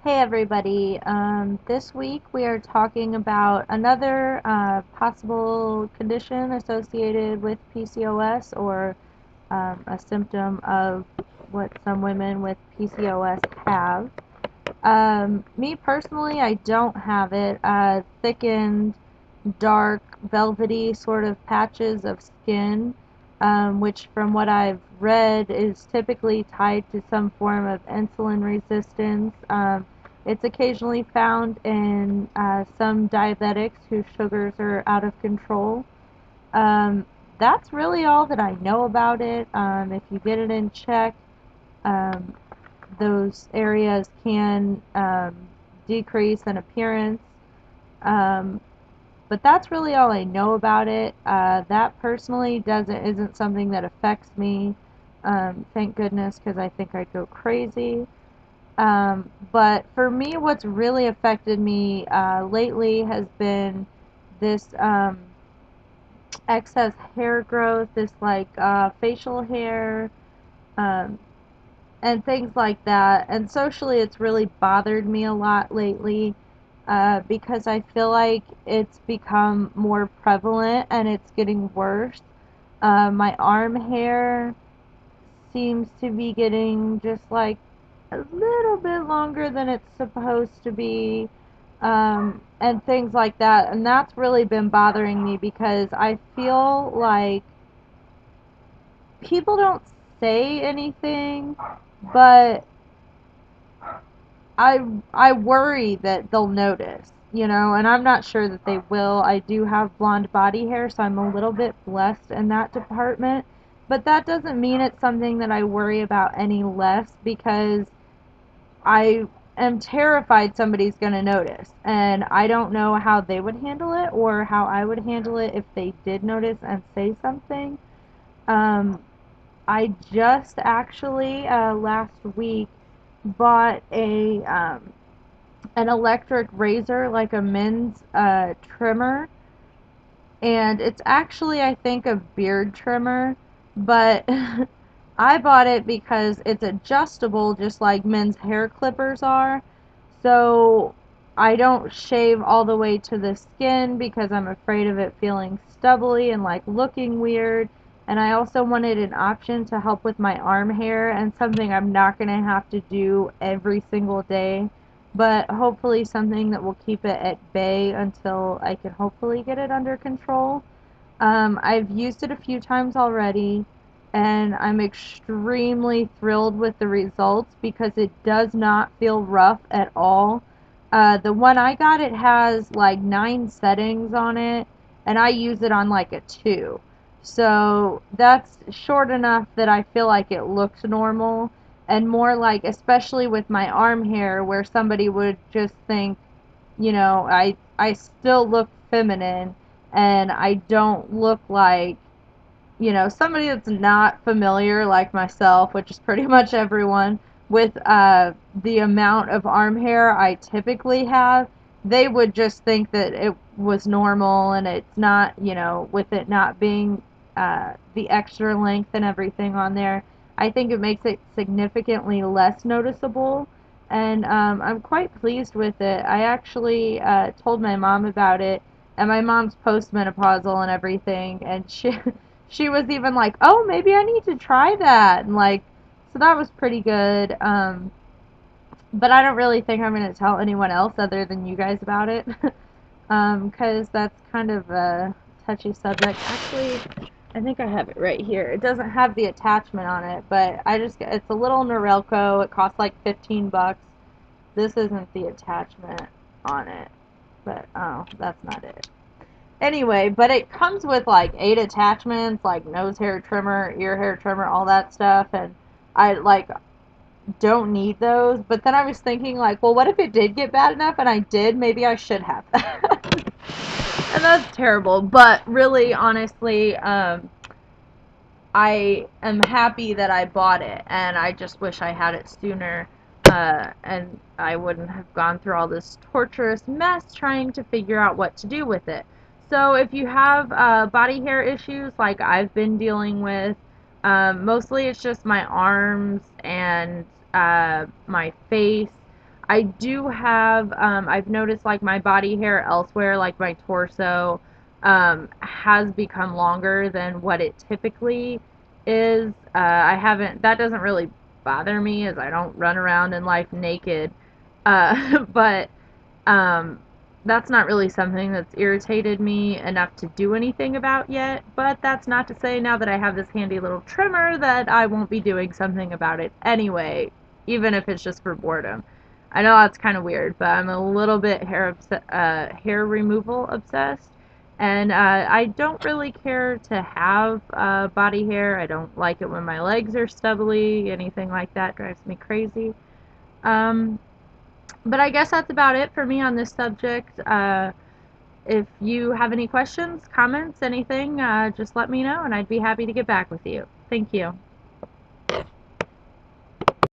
Hey everybody, this week we are talking about another possible condition associated with PCOS or a symptom of what some women with PCOS have. Me personally, I don't have it. Thickened, dark, velvety sort of patches of skin, which from what I've read is typically tied to some form of insulin resistance. It's occasionally found in some diabetics whose sugars are out of control. Um, that's really all that I know about it. If you get it in check, um, those areas can decrease in appearance. Um, but that's really all I know about it. That personally isn't something that affects me. Thank goodness, because I think I'd go crazy. But for me, what's really affected me lately has been this excess hair growth, this like facial hair, um, and things like that. And socially, it's really bothered me a lot lately because I feel like it's become more prevalent and it's getting worse. My arm hair seems to be getting just like a little bit longer than it's supposed to be, and things like that. And that's really been bothering me because I feel like people don't say anything, but I worry that they'll notice, and I'm not sure that they will. I do have blonde body hair, so I'm a little bit blessed in that department. But that doesn't mean it's something that I worry about any less because I am terrified somebody's going to notice. And I don't know how they would handle it or how I would handle it if they did notice and say something. Um, I just actually last week bought a an electric razor, like a men's trimmer, and it's actually, I think, a beard trimmer, but I bought it because it's adjustable just like men's hair clippers are. So I don't shave all the way to the skin because I'm afraid of it feeling stubbly and like looking weird. And I also wanted an option to help with my arm hair and something I'm not going to have to do every single day, but hopefully something that will keep it at bay until I can hopefully get it under control. I've used it a few times already, and I'm extremely thrilled with the results because it does not feel rough at all. The one I got, it has like 9 settings on it, and I use it on like a 2. So that's short enough that I feel like it looks normal, and more like, especially with my arm hair, where somebody would just think, I still look feminine and I don't look like, somebody that's not familiar like myself, which is pretty much everyone, with the amount of arm hair I typically have. They would just think that it was normal and it's not, with it not being the extra length and everything on there. I think it makes it significantly less noticeable, and I'm quite pleased with it. I actually told my mom about it, and my mom's postmenopausal and everything, and she was even like, "Oh, maybe I need to try that," and like, so that was pretty good. But I don't really think I'm gonna tell anyone else other than you guys about it, 'cause that's kind of a touchy subject. Actually, I think I have it right here. It doesn't have the attachment on it, but it's a little Norelco. It costs like 15 bucks. This isn't the attachment on it, but oh, that's not it. Anyway, but it comes with like 8 attachments, like nose hair trimmer, ear hair trimmer, all that stuff, and I like don't need those. But then I was thinking like, well, what if it did get bad enough and I did? Maybe I should have that. And that's terrible. But really, honestly, I am happy that I bought it, and I just wish I had it sooner. And I wouldn't have gone through all this torturous mess trying to figure out what to do with it. So if you have body hair issues like I've been dealing with, mostly it's just my arms and my face. I do have, I've noticed like my body hair elsewhere, like my torso, has become longer than what it typically is. I haven't, that doesn't really bother me as I don't run around in life naked. But um, that's not really something that's irritated me enough to do anything about yet. But that's not to say now that I have this handy little trimmer that I won't be doing something about it anyway, even if it's just for boredom. I know that's kind of weird, but I'm a little bit hair removal obsessed. And I don't really care to have body hair. I don't like it when my legs are stubbly. Anything like that drives me crazy. Um, but I guess that's about it for me on this subject. If you have any questions, comments, anything, just let me know and I'd be happy to get back with you. Thank you.